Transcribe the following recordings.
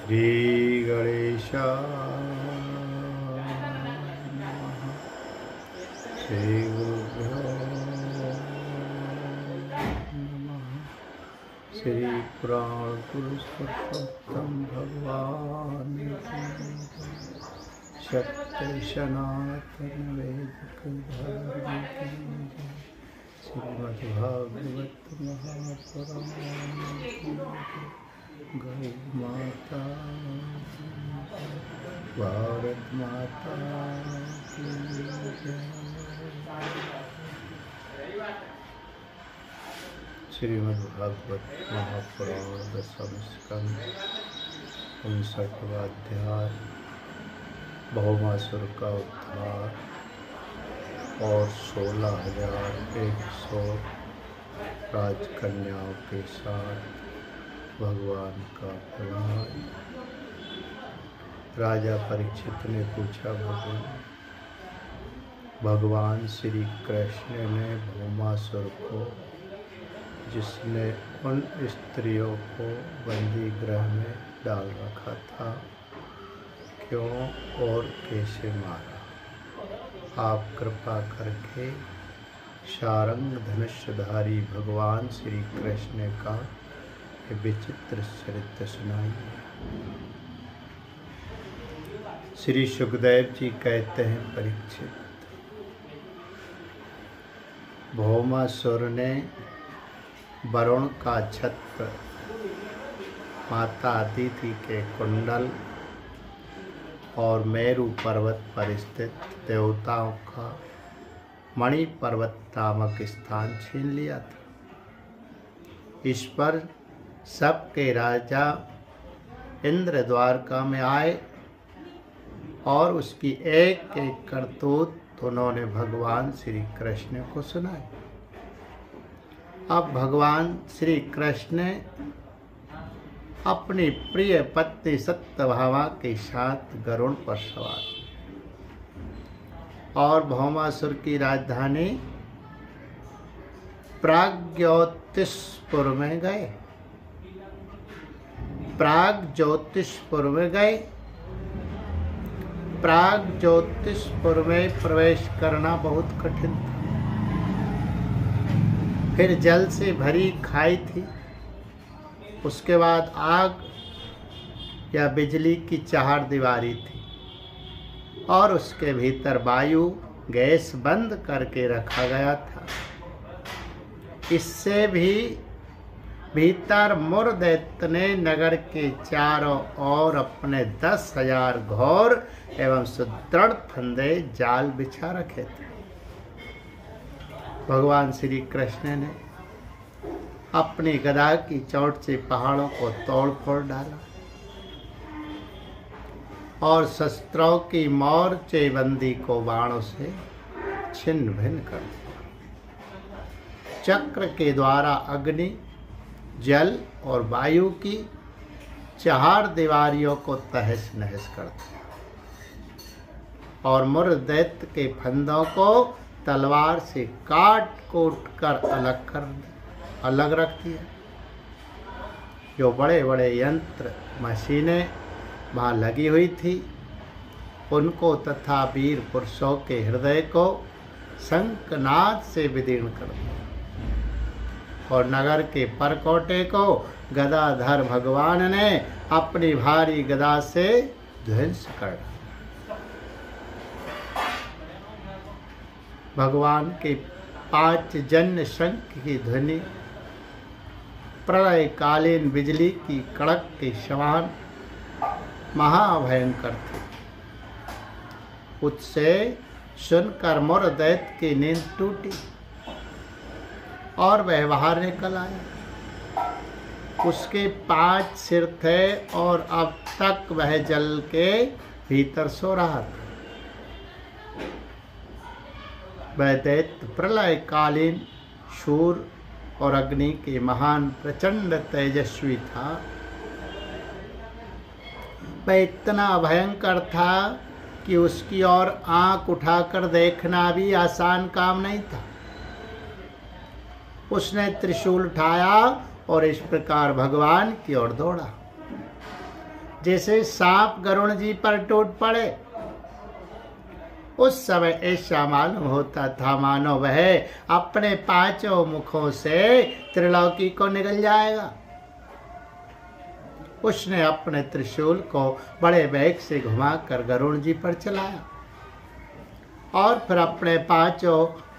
श्री गणेशाय नमः। श्री गुरुभ्यो नमः। श्री पुराण पुरुषोत्तम भगवान सत्य सनातन वैदिक धर्म की श्रीमद्भागवत महापुराण गौ माता भारत माता की जय। श्रीमद्भागवत महापुराण दशम स्कंद 59वां अध्याय भौमासुर का उद्धार और 16,100 राजकन्याओं के साथ भगवान का प्रभाव। राजा परीक्षित ने पूछा, भगवान श्री कृष्ण ने भौमासुर को, जिसने उन स्त्रियों को बंदी गृह में डाल रखा था, क्यों और कैसे मारा? आप कृपा करके शारंग धनुषधारी भगवान श्री कृष्ण का विचित्र चरित्र सुनाइए। श्री सुखदेव जी कहते हैं, परीक्षित, भौमासुर ने वरुण का छत्र, माता अदिति के कुंडल और मेरु पर्वत पर स्थित देवताओं का मणि पर्वत नामक स्थान छीन लिया था। इस पर सबके राजा इंद्र द्वारका में आए और उसकी एक एक करतूत उन्होंने भगवान श्री कृष्ण को सुनाई। अब भगवान श्री कृष्ण अपनी प्रिय पत्नी सत्यभामा के साथ गरुड़ पर सवार और भौमासुर की राजधानी प्राग्ज्योतिषपुर में गए। प्राग्ज्योतिषपुर में प्रवेश करना बहुत कठिन था। फिर जल से भरी खाई थी, उसके बाद आग या बिजली की चहारदीवारी थी और उसके भीतर वायु गैस बंद करके रखा गया था। इससे भी भीतर मुरदैत्य ने नगर के चारों ओर अपने 10,000 घोर एवं सुदृढ़ फंदे जाल बिछा रखे थे। भगवान श्री कृष्ण ने अपनी गदा की चोट से पहाड़ों को तोड़ फोड़ डाला और शस्त्रों की मोर्चेबंदी को बाणों से छिन्न भिन्न कर दिया। चक्र के द्वारा अग्नि, जल और वायु की चार दीवारियों को तहस नहस कर दिया और मुरदैत्य के फंदों को तलवार से काट कोट कर अलग रख दिया। जो बड़े बड़े यंत्र मशीनें वहाँ लगी हुई थी, उनको तथा वीर पुरुषों के हृदय को शंखनाद से विदीर्ण कर दिया और नगर के परकोटे को गदाधर भगवान ने अपनी भारी गदा से ध्वंस कर डाला। भगवान के 5 जन्य शंख की ध्वनि प्रलयकालीन बिजली की कड़क के समान महाभयंकर थी। उससे सुनकर मुरदैत्य की नींद टूटी और वह बाहर निकल आया। उसके 5 सिर थे और अब तक वह जल के भीतर सो रहा था। वह दैत्य प्रलयकालीन शूर और अग्नि के महान प्रचंड तेजस्वी था। वह इतना भयंकर था कि उसकी ओर आंख उठाकर देखना भी आसान काम नहीं था। उसने त्रिशूल उठाया और इस प्रकार भगवान की ओर दौड़ा। जैसे सांप गरुड़ जी पर टूट पड़े। उस समय ऐसा मालूम होता था मानो वह अपने 5 मुखों से त्रिलोकी को निगल जाएगा। उसने अपने त्रिशूल को बड़े वेग से घुमाकर गरुड़ जी पर चलाया और फिर अपने 5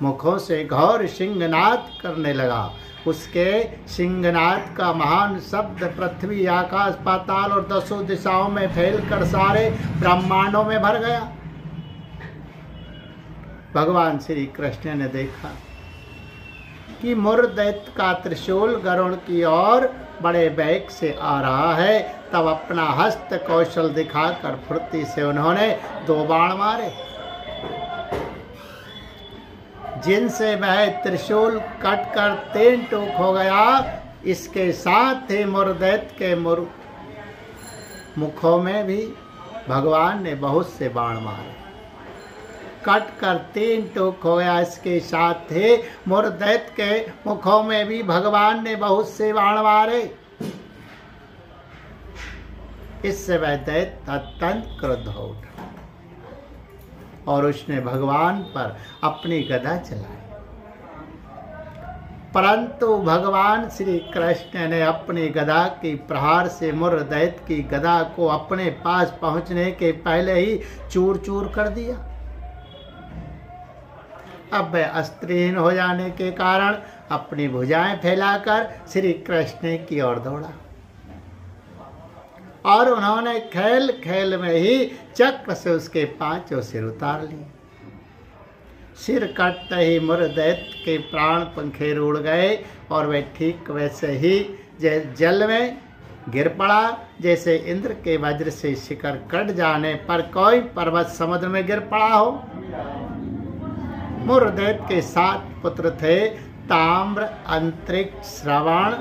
मुखों से घोर सिंहनाद करने लगा। उसके सिंहनाद का महान शब्द पृथ्वी, आकाश, पाताल और 10 दिशाओं में फैलकर सारे ब्रह्मांडों में भर गया। भगवान श्री कृष्ण ने देखा कि मुरदैत्य का त्रिशूल गरुड़ की ओर बड़े वेग से आ रहा है। तब अपना हस्त कौशल दिखाकर फुर्ती से उन्होंने 2 बाण मारे, जिनसे वह त्रिशूल कटकर 3 टुक हो गया। इसके साथ ही मुरदैत्य के मुखों में भी भगवान ने बहुत से बाण मारे, कटकर 3 टुक हो गया। इसके साथ ही मुरदैत्य के मुखों में भी भगवान ने बहुत से बाण मारे। इससे वह दैत्य अत्यंत क्रुद्ध हो उठा और उसने भगवान पर अपनी गदा चलाई। परंतु भगवान श्री कृष्ण ने अपनी गदा की प्रहार से मुरदैत्य की गदा को अपने पास पहुंचने के पहले ही चूर चूर कर दिया। अब वह अस्त्रहीन हो जाने के कारण अपनी भुजाएं फैलाकर श्री कृष्ण की ओर दौड़ा और उन्होंने खेल खेल में ही चक्र से उसके 5 सिर उतार लिए। सिर कटते ही मुरदैत्य के प्राण पंखेर उड़ गए और वह ठीक वैसे ही जल में गिर पड़ा जैसे इंद्र के वज्र से शिखर कट जाने पर कोई पर्वत समुद्र में गिर पड़ा हो। मुरदैत्य के 7 पुत्र थे, ताम्र, अंतरिक्ष, श्रवण,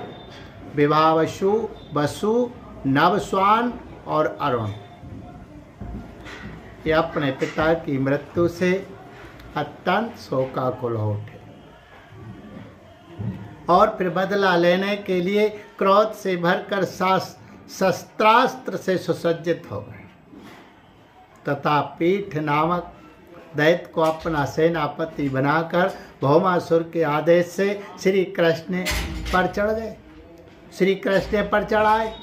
विभावसु, वसु, नवस्वान और अरुण। ये अपने पिता की मृत्यु से अत्यंत शोकाकुल हो उठे और फिर बदला लेने के लिए क्रोध से भरकर शस्त्रास्त्र से सुसज्जित हो गए तथा पीठ नामक दैत्य को अपना सेनापति बनाकर भौमासुर के आदेश से श्री कृष्ण पर चढ़ गए। श्री कृष्ण पर चढ़ाए।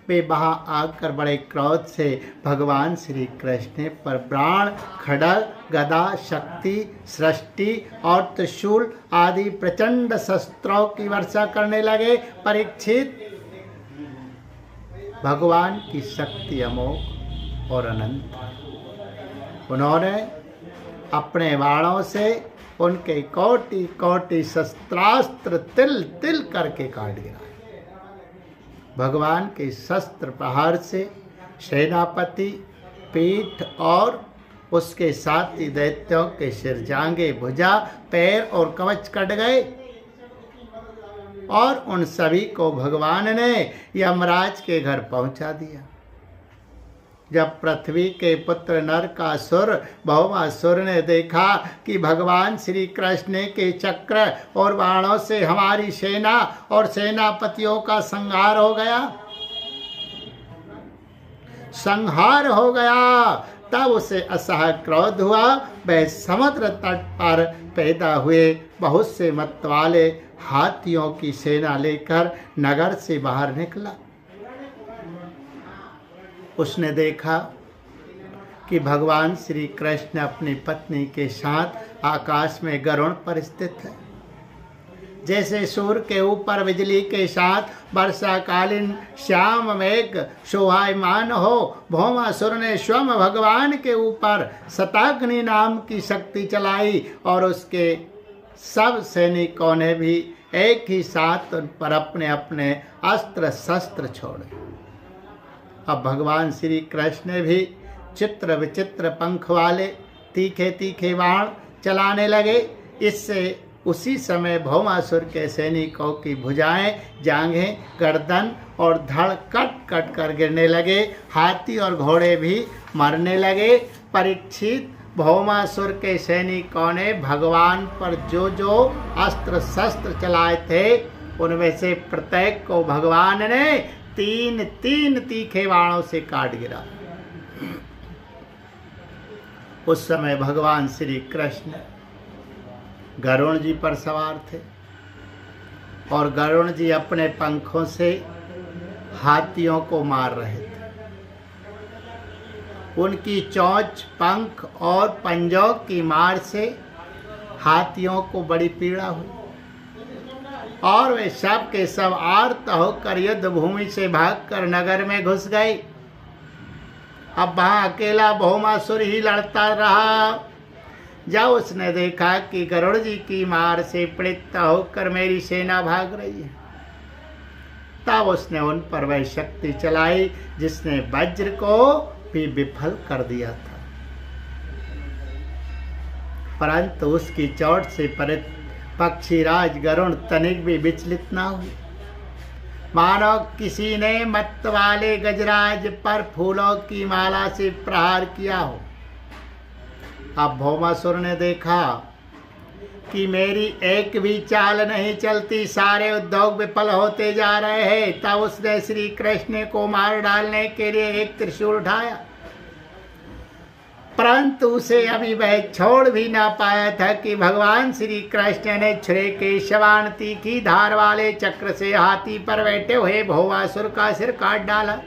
वे वहां आकर बड़े क्रोध से भगवान श्री कृष्ण पर बाण, खड्ग, गदा, शक्ति, सृष्टि और त्रिशूल आदि प्रचंड शस्त्रों की वर्षा करने लगे। परीक्षित, भगवान की शक्ति अमोघ और अनंत। उन्होंने अपने बाणों से उनके कोटि कोटि शस्त्रास्त्र तिल तिल करके काट गिराए। भगवान के शस्त्र प्रहार से सेनापति, पीठ और उसके साथी दैत्यों के सिर, जांघें, भुजा, पैर और कवच कट गए और उन सभी को भगवान ने यमराज के घर पहुंचा दिया। जब पृथ्वी के पुत्र नरकासुर भौमासुर ने देखा कि भगवान श्री कृष्ण के चक्र और बाणों से हमारी सेना और सेनापतियों का संहार हो गया, तब उसे असह्य क्रोध हुआ। वह समुद्र तट पर पैदा हुए बहुत से मत वाले हाथियों की सेना लेकर नगर से बाहर निकला। उसने देखा कि भगवान श्री कृष्ण अपनी पत्नी के साथ आकाश में गरुड़ पर स्थित है। जैसे सूर्य के ऊपर बिजली के साथ वर्षाकालीन श्याम मेघ शोभायमान हो, भौमासुर ने स्वयं भगवान के ऊपर शताग्नि नाम की शक्ति चलाई और उसके सब सैनिकों ने भी एक ही साथ उन पर अपने अपने अस्त्र शस्त्र छोड़े। अब भगवान श्री कृष्ण भी चित्र विचित्र पंख वाले तीखे तीखे बाण चलाने लगे। इससे उसी समय भौमासुर के सैनिकों की भुजाएं, जांघें, गर्दन और धड़ कट कट कर गिरने लगे। हाथी और घोड़े भी मरने लगे। परीक्षित, भौमासुर के सैनिकों ने भगवान पर जो जो अस्त्र शस्त्र चलाए थे उनमें से प्रत्येक को भगवान ने तीन तीन तीखे बाणों से काट गिरा। उस समय भगवान श्री कृष्ण गरुण जी पर सवार थे और गरुण जी अपने पंखों से हाथियों को मार रहे थे। उनकी चोंच, पंख और पंजों की मार से हाथियों को बड़ी पीड़ा हुई और वे सब के सब आर्त होकर युद्ध भूमि से भागकर नगर में घुस गए। अब वहां अकेला भौमासुर ही लड़ता रहा। जब उसने देखा कि गरुड़ जी की मार से पीड़ित होकर मेरी सेना भाग रही है, तब उसने उन पर वह शक्ति चलाई जिसने वज्र को भी विफल कर दिया था। परंतु उसकी चोट से पक्षीराज गरुण तनिक भी विचलित न हुए, मानो किसी ने मत वाले गजराज पर फूलों की माला से प्रहार किया हो। अब भौमासुर ने देखा कि मेरी एक भी चाल नहीं चलती, सारे उद्योग विफल होते जा रहे हैं। तब उसने श्री कृष्ण को मार डालने के लिए एक त्रिशूल उठाया, परंतु उसे अभी वह छोड़ भी ना पाया था कि भगवान श्री कृष्ण ने छुरे के समान तीखी धार वाले चक्र से हाथी पर बैठे हुए भौमासुर का सिर काट डाला।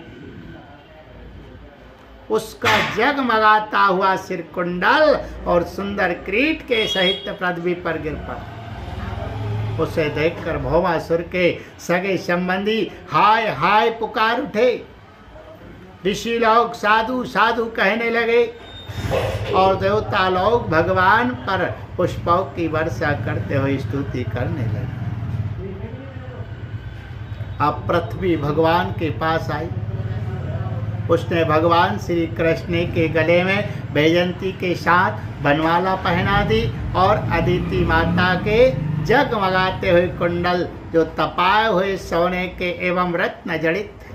उसका जगमगाता हुआ सिर कुंडल और सुंदर किरीट के सहित पृथ्वी पर गिर पड़ा। उसे देखकर भौमासुर के सगे संबंधी हाय हाय पुकार उठे। ऋषि लोग साधु साधु कहने लगे और देवता लोग भगवान पर पुष्पों की वर्षा करते हुए स्तुति करने लगे। अब पृथ्वी भगवान के पास आई। उसने भगवान श्री कृष्ण के गले में वैजयंती के साथ बनवाला पहना दी और अदिति माता के जगमगाते हुए कुंडल जो तपाए हुए सोने के एवं रत्न जड़ित थे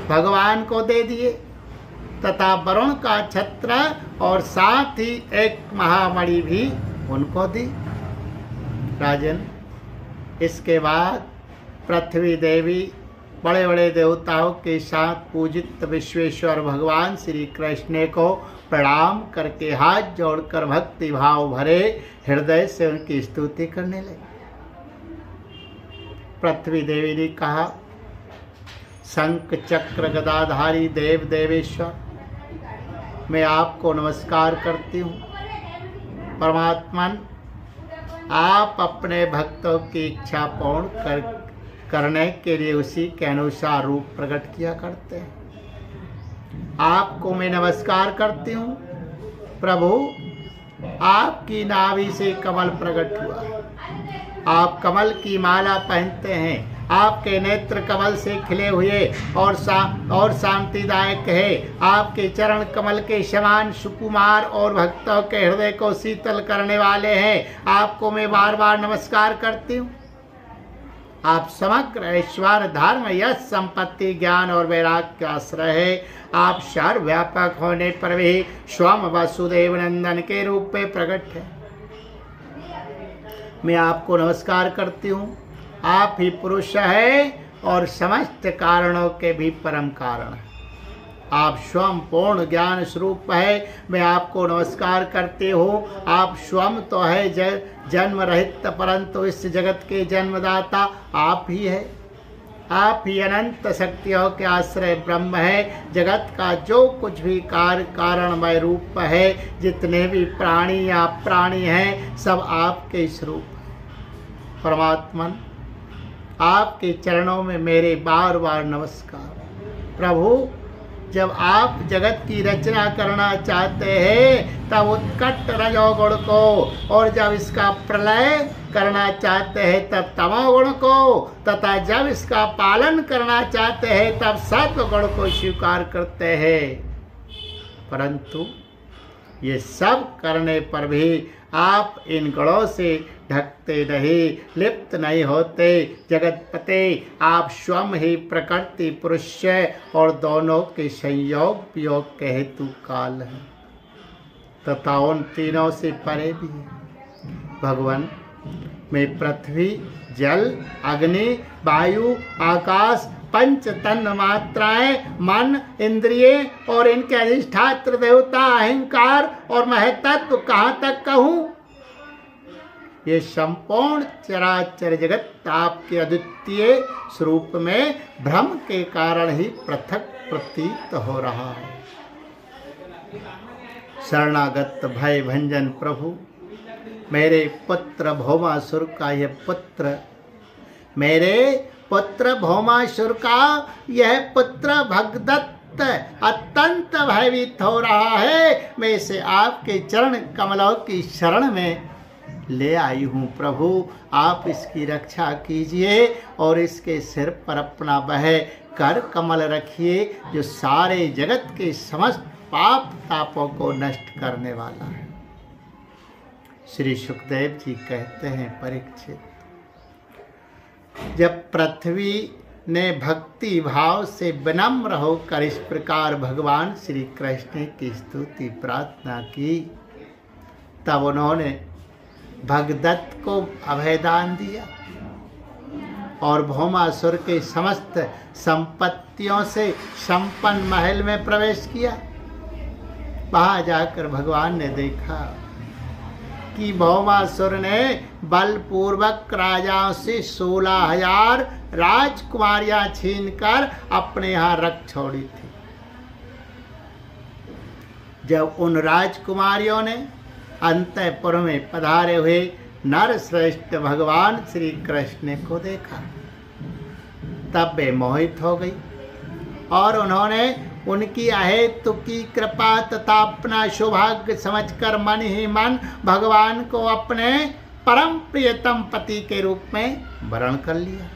भगवान को दे दिए तथा वरुण का छत्र और साथ ही एक महामणि भी उनको दी। राजन, इसके बाद पृथ्वी देवी बड़े बड़े देवताओं के साथ पूजित विश्वेश्वर भगवान श्री कृष्ण को प्रणाम करके हाथ जोड़कर भक्ति भाव भरे हृदय से उनकी स्तुति करने लगे। पृथ्वी देवी ने कहा, शंख चक्र गदाधारी देव देवेश्वर, मैं आपको नमस्कार करती हूँ। परमात्मन, आप अपने भक्तों की इच्छा पूर्ण करने के लिए उसी के अनुसार रूप प्रकट किया करते हैं। आपको मैं नमस्कार करती हूँ। प्रभु, आपकी नाभि से कमल प्रकट हुआ। आप कमल की माला पहनते हैं। आपके नेत्र कमल से खिले हुए और शांतिदायक है। आपके चरण कमल के समान सुकुमार और भक्तों के हृदय को शीतल करने वाले हैं। आपको मैं बार बार नमस्कार करती हूँ। आप समग्र ऐश्वर्य, धर्म, यश, संपत्ति, ज्ञान और वैराग्य का आश्रय है। आप सर्वव्यापक होने पर भी स्वयं वसुदेव नंदन के रूप में प्रकट है। मैं आपको नमस्कार करती हूँ। आप ही पुरुष है और समस्त कारणों के भी परम कारण है। आप स्वयं पूर्ण ज्ञान स्वरूप है। मैं आपको नमस्कार करती हूँ। आप स्वयं तो है जन्म रहित, परंतु इस जगत के जन्मदाता आप ही है। आप ही अनंत शक्तियों के आश्रय ब्रह्म है। जगत का जो कुछ भी कार्य कारणमय रूप है, जितने भी प्राणी या प्राणी हैं, सब आपके स्वरूप है। परमात्मन, आपके चरणों में मेरे बार बार नमस्कार। प्रभु, जब आप जगत की रचना करना चाहते हैं तब उत्कट रजोगुण को, और जब इसका प्रलय करना चाहते हैं तब तमोगुण को, तथा जब इसका पालन करना चाहते हैं तब सत्वगुण को स्वीकार करते हैं। परंतु ये सब करने पर भी आप इन गुणों से ढकते नहीं, लिप्त नहीं होते। जगतपते, आप स्वयं ही प्रकृति, पुरुष और दोनों के संयोग वियोग के हेतु काल हैं तथा उन तीनों से परे भी है। भगवान, मैं पृथ्वी, जल, अग्नि, वायु, आकाश पंच तन मात्राएं, मन, इंद्रिय और इनके अधिष्ठात्र देवता, अहंकार और महतत्व कहाँ तक कहूँ? ये संपूर्ण चराचर जगत आपके अद्वितीय स्वरूप में भ्रम के कारण ही पृथक प्रतीत हो रहा है। शरणागत भय भंजन प्रभु, मेरे पुत्र भौमासुर का यह पुत्र, मेरे पुत्र भौमासुर का यह पुत्र भगदत्त अत्यंत भयभीत हो रहा है। मैं इसे आपके चरण कमलों की शरण में ले आई हूँ प्रभु, आप इसकी रक्षा कीजिए और इसके सिर पर अपना वह कर कमल रखिए जो सारे जगत के समस्त पाप तापों को नष्ट करने वाला है। श्री सुखदेव जी कहते हैं, परीक्षित, जब पृथ्वी ने भक्ति भाव से विनम्र होकर इस प्रकार भगवान श्री कृष्ण की स्तुति प्रार्थना की, तब उन्होंने भगदत्त को अभयदान दिया और भौमासुर के समस्त संपत्तियों से संपन्न महल में प्रवेश किया। वहां जाकर भगवान ने देखा कि भौमासुर ने बलपूर्वक राजाओं से 16,000 राजकुमारियां छीनकर अपने यहाँ रख छोड़ी थी। जब उन राजकुमारियों ने अंतःपुर में पधारे हुए नर श्रेष्ठ भगवान श्री कृष्ण को देखा, तब वे मोहित हो गई और उन्होंने उनकी अहेतु की कृपा तथा अपना सौभाग्य समझकर मन ही मन भगवान को अपने परम प्रियतम पति के रूप में वरण कर लिया।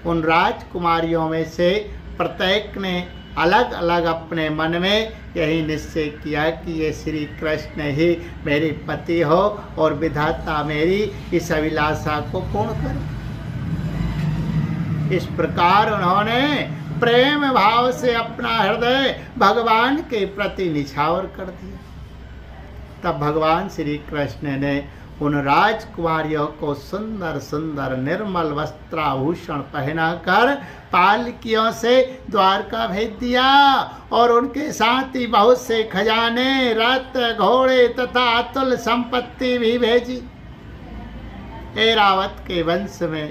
उन राजकुमारियों में से प्रत्येक ने अलग अलग अपने मन में यही निश्चय किया कि ये श्री कृष्ण ही मेरे पति हो और विधाता मेरी इस अभिलाषा को पूर्ण करो। इस प्रकार उन्होंने प्रेम भाव से अपना हृदय भगवान के प्रति निछावर कर दिया। तब भगवान श्री कृष्ण ने उन राजकुमारियों को सुंदर सुंदर निर्मल वस्त्राभूषण पहनाकर पालकियों से द्वारका भेज दिया और उनके साथ ही बहुत से खजाने, रथ, घोड़े तथा अतुल संपत्ति भी भेजी। ऐरावत के वंश में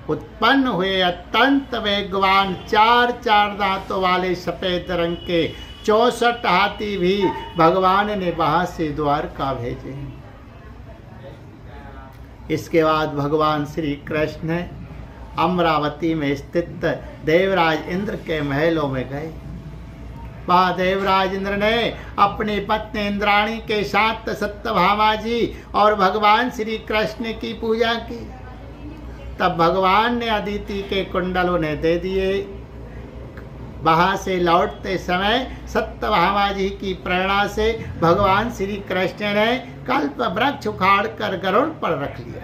उत्पन्न हुए अत्यंत वेगवान 4 दांतों वाले सफेद रंग के 64 हाथी भी भगवान ने वहां से द्वारका भेजे। इसके बाद भगवान श्री कृष्ण अमरावती में स्थित देवराज इंद्र के महलों में गए। वहाँ देवराज इंद्र ने अपनी पत्नी इंद्राणी के साथ सत्यभामा जी और भगवान श्री कृष्ण की पूजा की। तब भगवान ने अदिति के कुंडल उन्हें दे दिए। वहां से लौटते समय सत्यभामा जी की प्रेरणा से भगवान श्री कृष्ण ने कल्प वृक्ष उखाड़ कर गरुड़ पर रख लिया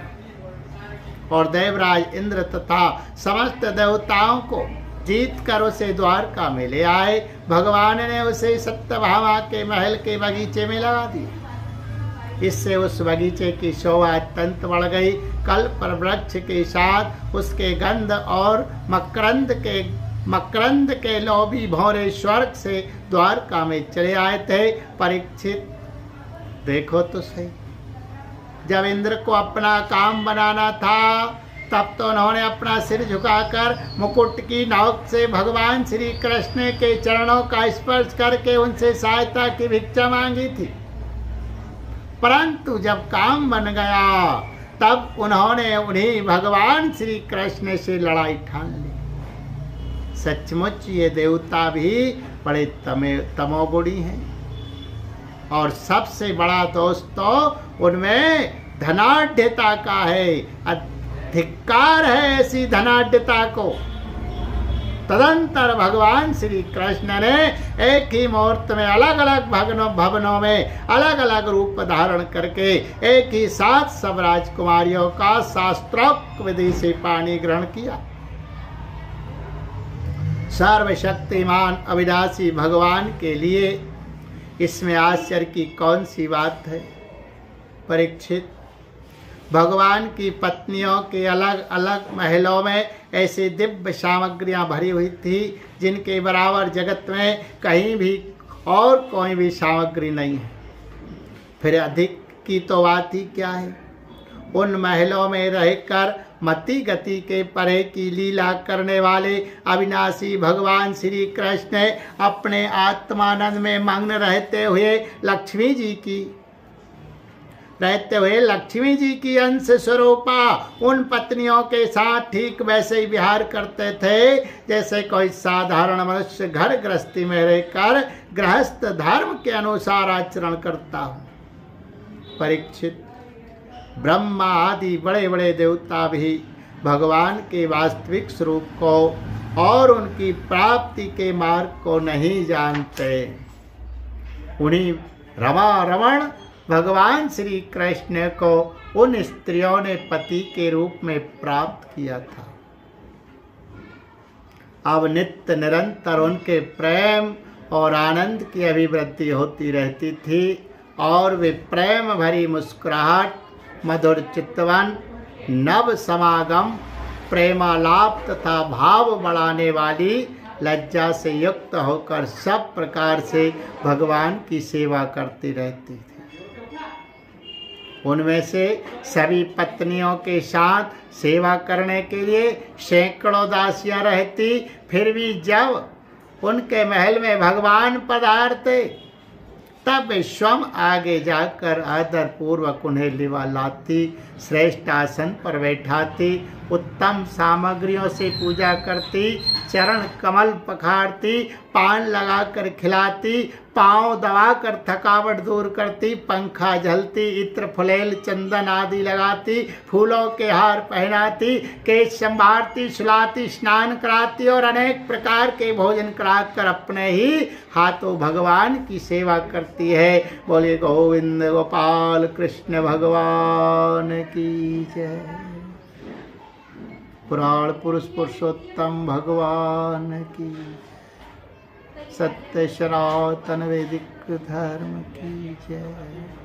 और देवराज इंद्र तथा समस्त देवताओं को जीत कर उसे द्वारका में ले आए। भगवान ने उसे सत्यभामा के महल के बगीचे में लगा दिया। इससे उस बगीचे की शोभा अत्यंत बढ़ गई। कल्प वृक्ष के साथ उसके गंध और मकरंद के लोभी भौरे स्वर्ग से द्वारका में चले आए थे। परीक्षित, देखो तो सही, जब इंद्र को अपना काम बनाना था तब तो उन्होंने अपना सिर झुकाकर मुकुट की नोक से भगवान श्री कृष्ण के चरणों का स्पर्श करके उनसे सहायता की भिक्षा मांगी थी। परंतु जब काम बन गया तब उन्होंने उन्हीं भगवान श्री कृष्ण से लड़ाई ठान ली। सचमुच ये देवता भी बड़े तमोगुणी हैं और सबसे बड़ा दोष तो उनमें धनाढ्यता का है। धिक्कार है ऐसी धनाढ्यता को। तदंतर भगवान श्री कृष्ण ने एक ही मुहूर्त में अलग अलग भवनों में अलग अलग रूप धारण करके एक ही साथ सब राजकुमारियों का शास्त्रोक्त विधि से पानी ग्रहण किया। सर्वशक्तिमान अविनाशी भगवान के लिए इसमें आश्चर्य की कौन सी बात है? परीक्षित, भगवान की पत्नियों के अलग अलग महलों में ऐसी दिव्य सामग्रियां भरी हुई थी जिनके बराबर जगत में कहीं भी और कोई भी सामग्री नहीं है। फिर अधिक की तो बात ही क्या है। उन महलों में रहकर मति गति के परे की लीला करने वाले अविनाशी भगवान श्री कृष्ण अपने आत्मानंद में मग्न रहते हुए लक्ष्मी जी की अंश स्वरूपा उन पत्नियों के साथ ठीक वैसे ही विहार करते थे जैसे कोई साधारण मनुष्य घर गृहस्थी में रहकर गृहस्थ धर्म के अनुसार आचरण करता हो। परीक्षित, ब्रह्मा आदि बड़े बड़े देवता भी भगवान के वास्तविक स्वरूप को और उनकी प्राप्ति के मार्ग को नहीं जानते। उन्हीं रमण भगवान श्री कृष्ण को उन स्त्रियों ने पति के रूप में प्राप्त किया था। अब नित्य निरंतर उनके प्रेम और आनंद की अभिवृद्धि होती रहती थी और वे प्रेम भरी मुस्कुराहट, मधुर चितवन, नव समागम, प्रेमालाप तथा भाव बढ़ाने वाली लज्जा से युक्त होकर सब प्रकार से भगवान की सेवा करती रहती थी। उनमें से सभी पत्नियों के साथ सेवा करने के लिए सैकड़ों दासियां रहती, फिर भी जब उनके महल में भगवान पधारते तब वे स्वयं आगे जाकर आदर पूर्वक उन्हें लिवा लाती, श्रेष्ठ आसन पर बैठाती, उत्तम सामग्रियों से पूजा करती, चरण कमल पखारती, पान लगाकर खिलाती, पांव दबाकर थकावट दूर करती, पंखा झलती, इत्र फुलेल चंदन आदि लगाती, फूलों के हार पहनाती, केश संवारती, सुलाती, स्नान कराती और अनेक प्रकार के भोजन कराकर अपने ही हाथों भगवान की सेवा करती है। बोलिए गोविंद गोपाल कृष्ण भगवान की जय। पुराण पुरुष पुरुषोत्तम भगवान की, सत्य सनातन वैदिक धर्म की जय।